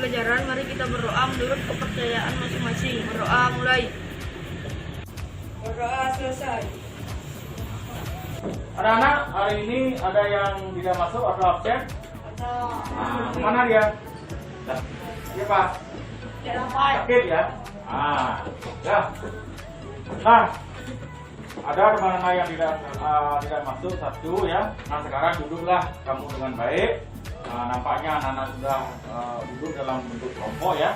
pelajaran, mari kita berdoa menurut kepercayaan masing-masing. Berdoa mulai. Berdoa selesai. Anak-anak, hari ini ada yang tidak masuk atau absen? Mana dia? Iya Pak. Sakit ya? Ya. Nah, ada teman-teman yang tidak masuk satu ya. Nah sekarang duduklah kamu dengan baik. Nampaknya anak-anak sudah duduk dalam bentuk kelompok ya.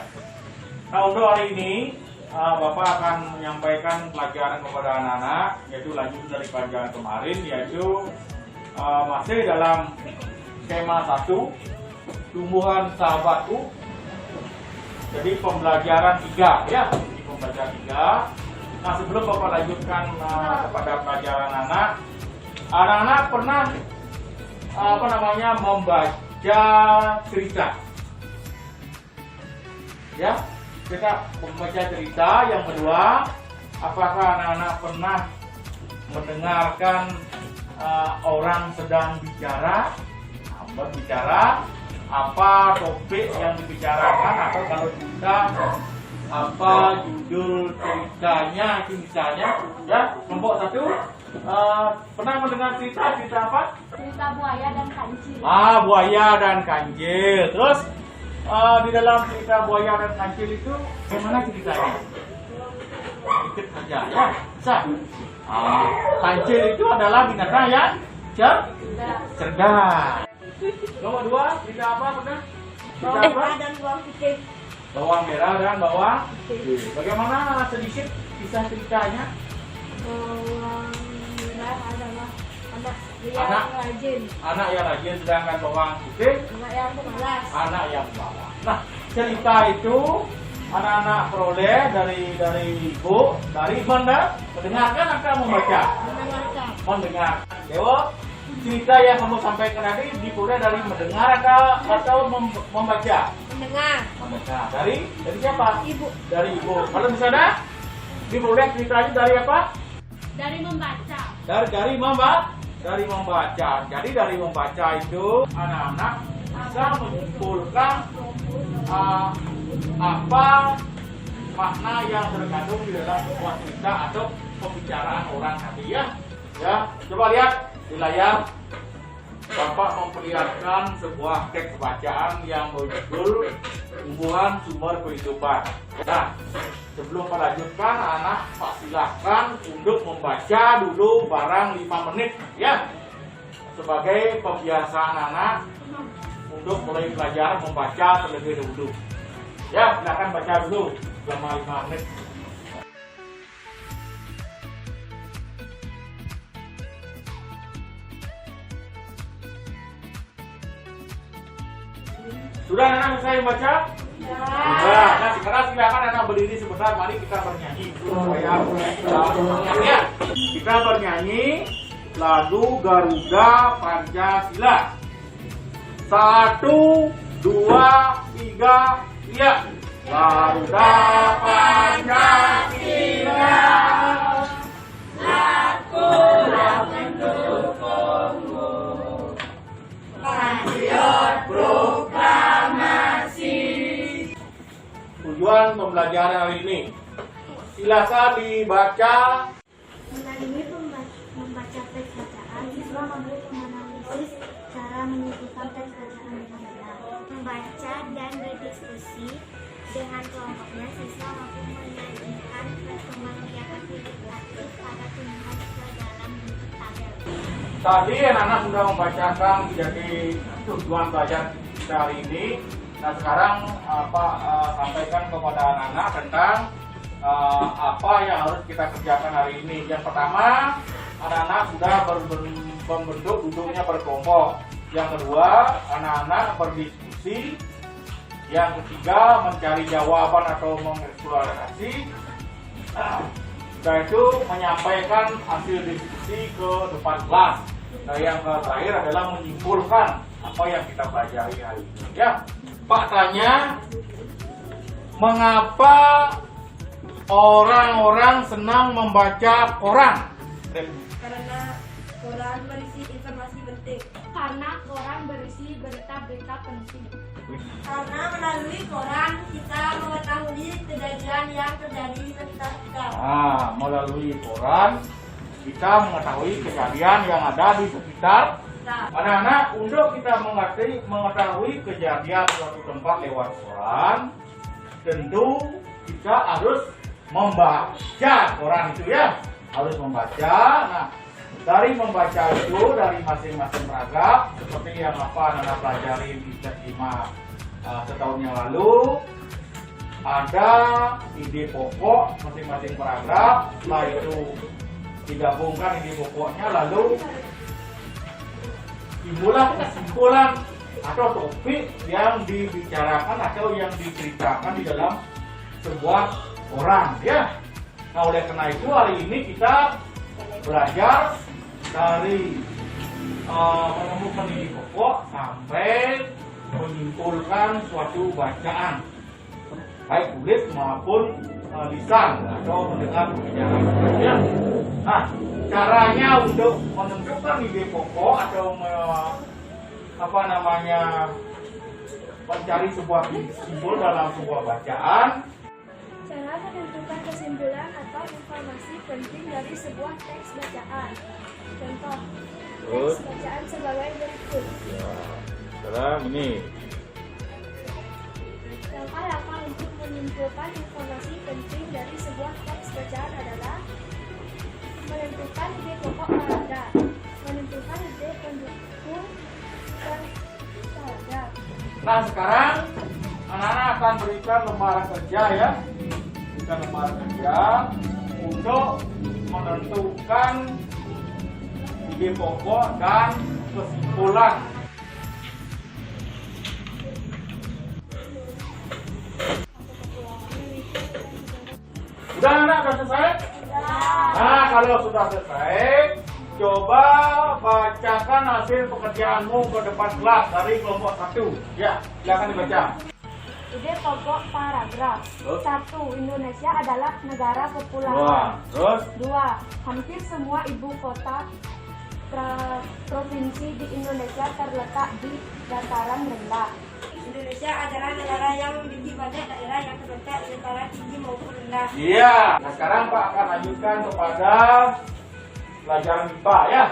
Nah untuk hari ini Bapak akan menyampaikan pelajaran kepada anak-anak, yaitu lanjut dari pelajaran kemarin, yaitu masih dalam skema 1, tumbuhan sahabatku. Jadi pembelajaran 3 ya, ini pembelajaran 3. Nah sebelum Bapak lanjutkan kepada pelajaran anak-anak pernah membaca cerita, ya kita membaca cerita. Yang kedua, apakah anak-anak pernah mendengarkan orang sedang berbicara, apa topik yang dibicarakan, atau kalau kita apa judul ceritanya, itu misalnya ya. Kelompok 1 pernah mendengar cerita apa? Cerita buaya dan kancil. Buaya dan kancil. Terus di dalam cerita buaya dan kancil itu bagaimana ceritanya? Sedikit saja ya, bisa. Kancil itu adalah binatang yang cerdas. Nomor 2, cerita apa benar? Cerita apa? Dan bawang putih. Bawang merah dan bawang putih. Bagaimana sedikit kisah ceritanya? Bawang merah adalah anak yang rajin, sedangkan bawang putih anak yang pemalas. Nah, cerita itu anak-anak peroleh dari ibu, dari mendengarkan atau membaca? Mendengar. Dewo, cerita yang kamu sampaikan tadi diperoleh dari mendengar atau membaca? Mendengar. Dari siapa? Ibu. Dari ibu. Kalau misalnya diperoleh ceritanya dari apa? Dari membaca. Dari membaca. Jadi dari membaca itu anak-anak bisa menyimpulkan apa makna yang terkandung di dalam sebuah cerita atau pembicaraan orang tadi ya. Ya, coba lihat di layar. Bapak memperlihatkan sebuah teks bacaan yang berjudul Tumbuhan Sumber Kehidupan. Nah, sebelum melanjutkan, anak Pak silahkan untuk membaca dulu barang 5 menit ya, sebagai pembiasaan anak untuk mulai belajar membaca terlebih dahulu. Ya, silakan baca dulu selama 5 menit. Sudah anak selesai membaca? Ya. Sudah. Nah sekarang silakan anak berdiri sebentar. Mari kita bernyanyi supaya ya. Kita bernyanyi lagu Garuda Pancasila. 1, 2, 3, ya. Garuda Pancasila, akulah pendukungmu. Patriot proklamasi. Tujuan pembelajaran hari ini, silakan dibaca. Ini membaca teks bacaan, siswa memberi menganalisis cara menyebutkan teks bacaan dengan benar. Membaca dan berdiskusi dengan kelompoknya, siswa mampu menyajikan perkembangan kegiatan legislatif pada tumbuhan ke dalam bentuk tabel. Tadi anak-anak sudah membacakan jadi tujuan belajar kita hari ini. Nah sekarang sampaikan kepada anak-anak tentang apa yang harus kita kerjakan hari ini. Yang pertama, anak-anak sudah membentuk duduknya berkelompok. Yang kedua, anak-anak berdiskusi. Yang ketiga, mencari jawaban atau mengeksplorasi. Setelah itu menyampaikan hasil diskusi ke depan kelas. Nah yang terakhir adalah menyimpulkan apa yang kita pelajari hari ini. Ya, Pak tanya, mengapa orang-orang senang membaca koran? Karena Koran berisi informasi penting. Karena koran berisi berita-berita penting. Karena melalui koran kita mengetahui kejadian yang terjadi di sekitar kita. Nah, melalui koran kita mengetahui kejadian yang ada di sekitar. Anak-anak, untuk kita mengetahui kejadian suatu tempat lewat koran, tentu kita harus membaca koran itu ya, harus membaca. Nah, dari membaca itu dari masing-masing paragraf, seperti yang anak pelajari di tes 5 setahun yang lalu, ada ide pokok masing-masing paragraf. Setelah itu digabungkan ide pokoknya, lalu timbullah kesimpulan atau topik yang dibicarakan atau yang diceritakan di dalam sebuah koran ya. Nah, oleh karena itu hari ini kita belajar dari menemukan ide pokok sampai menyimpulkan suatu bacaan, baik tulis maupun lisan atau mendengar pembicaraan ya. Nah, caranya untuk menentukan ide pokok atau mencari sebuah simbol dalam sebuah bacaan. Cara menentukan kesimpulan atau informasi penting dari sebuah teks bacaan. Contoh, teks bacaan sebagai berikut. Ya, sekarang ini. Langkah-langkah untuk menyimpulkan informasi penting dari sebuah teks bacaan adalah menentukan ide pokok paragraf, menentukan ide pendukung paragraf. Nah, sekarang anak-anak akan berikan lembaran kerja ya, berikan lembaran kerja untuk menentukan ide pokok dan kesimpulan. Sudah anak, sudah selesai? Nah, kalau sudah selesai, coba bacakan hasil pekerjaanmu ke depan kelas dari kelompok 1. Ya, silakan dibaca. Ide pokok paragraf. 1. Indonesia adalah negara kepulauan. Wah, terus? 2. Hampir semua ibu kota provinsi di Indonesia terletak di dataran rendah. Indonesia adalah negara yang memiliki banyak daerah yang terletak di dataran tinggi maupun rendah. Iya. Nah, sekarang Pak akan lanjutkan kepada pelajaran IPA ya.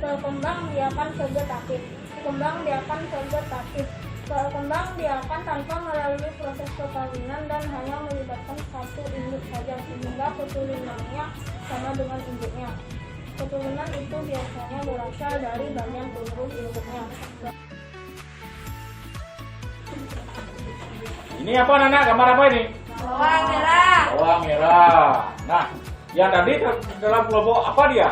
Perkembangbiakan vegetatif. Perkembangbiakan vegetatif. Perkembangbiakan tanpa melalui proses perkawinan dan hanya melibatkan satu induk saja sehingga keturunannya sama dengan induknya. Keturunan itu biasanya berasal dari banyak penerus induknya. Ini apa Nana? Gambar apa ini? Bawang merah. Bawang merah. Nah, yang tadi dalam kelompok apa dia?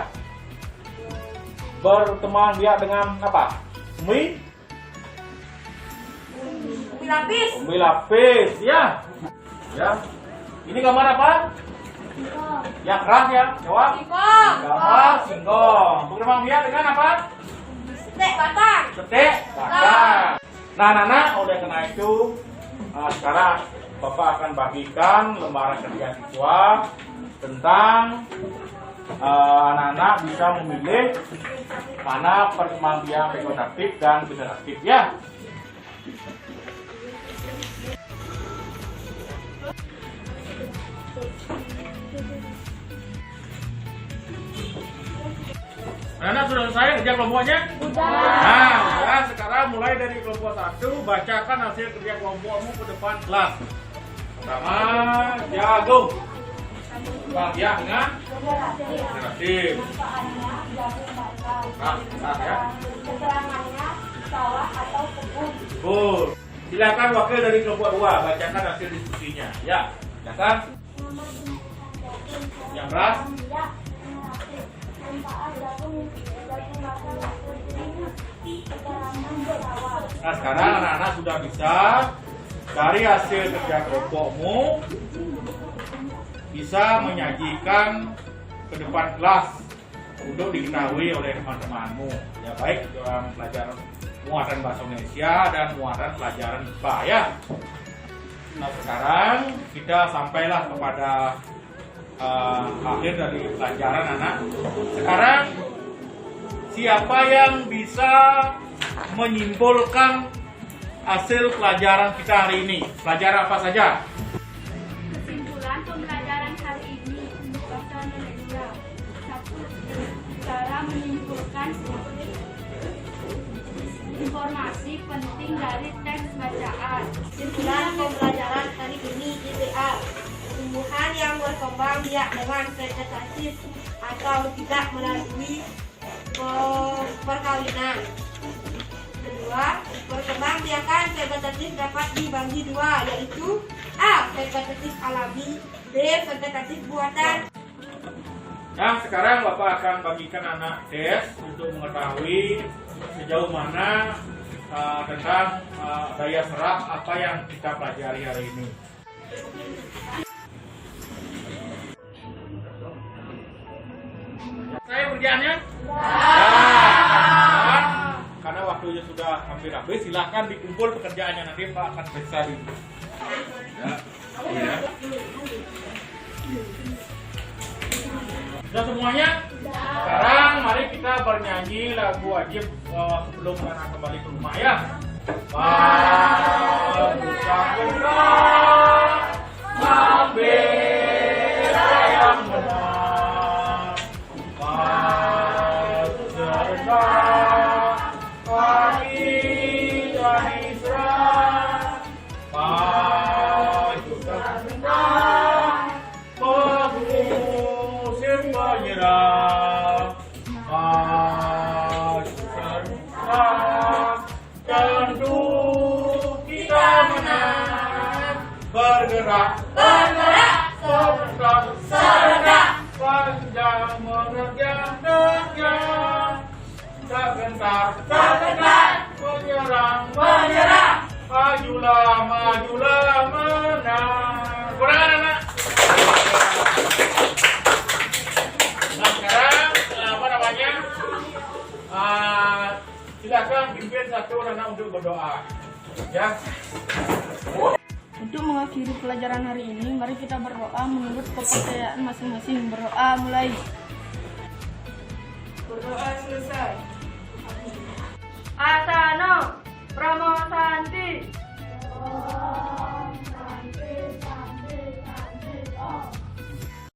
Berteman dia dengan apa? Umbi Lapis. Umbi lapis, ya. Ya. Ini gambar apa? Yang keras ya, jawab. Singkong. Gambar singkong. Berteman dia dengan apa? Setek batang. Setek batang. Nah, Nana, oleh karena itu sekarang Bapak akan bagikan lembaran kerja siswa tentang anak-anak bisa memilih mana perkembangbiakan vegetatif dan vegetatif ya. Anak sudah selesai kerja kelompoknya? Nah, sekarang mulai dari kelompok 1, bacakan hasil kerja kelompokmu ke depan kelas. Pertama, jagung. Bagian dengan vegetatif. Nah, ya. Keterangannya sawah atau kebun. Betul. Silakan wakil dari kelompok 2 bacakan hasil diskusinya. Ya, silakan. Yang beras. Nah, sekarang anak-anak sudah bisa dari hasil kerja kelompokmu bisa menyajikan ke depan kelas untuk diketahui oleh teman-temanmu. Ya, baik dalam pelajaran muatan bahasa Indonesia dan muatan pelajaran IPA ya. Nah, sekarang kita sampailah kepada akhir dari pelajaran anak. Sekarang siapa yang bisa menyimpulkan hasil pelajaran kita hari ini? Pelajaran apa saja? Kesimpulan pembelajaran hari ini untuk bahasa Indonesia. 1. Cara menyimpulkan informasi penting dari teks bacaan. Kesimpulan pembelajaran hari ini IPA. Tumbuhan yang berkembang biak dengan vegetatif atau tidak melalui perkawinan. Kedua, perkembangbiakan vegetatif dapat dibagi dua, yaitu A. Vegetatif alami, B. Vegetatif buatan. Nah, sekarang Bapak akan bagikan anak tes untuk mengetahui sejauh mana tentang daya serap apa yang kita pelajari hari ini. Saya kerjaannya? Ya. Karena waktunya sudah hampir habis, silahkan dikumpul pekerjaannya, nanti Pak akan periksa di. Ya. Ya. Sudah semuanya? Sekarang mari kita bernyanyi lagu wajib sebelum anak kembali ke rumah ya. Bergerak, serentak, panjang menerjang, sebentar, menyerang, majulah, menang. Kurang anak. Nah sekarang apa namanya? Silakan pimpin satu anak untuk berdoa. Ya. Untuk mengakhiri pelajaran hari ini, mari kita berdoa menurut kepercayaan masing-masing. Berdoa mulai. Berdoa selesai.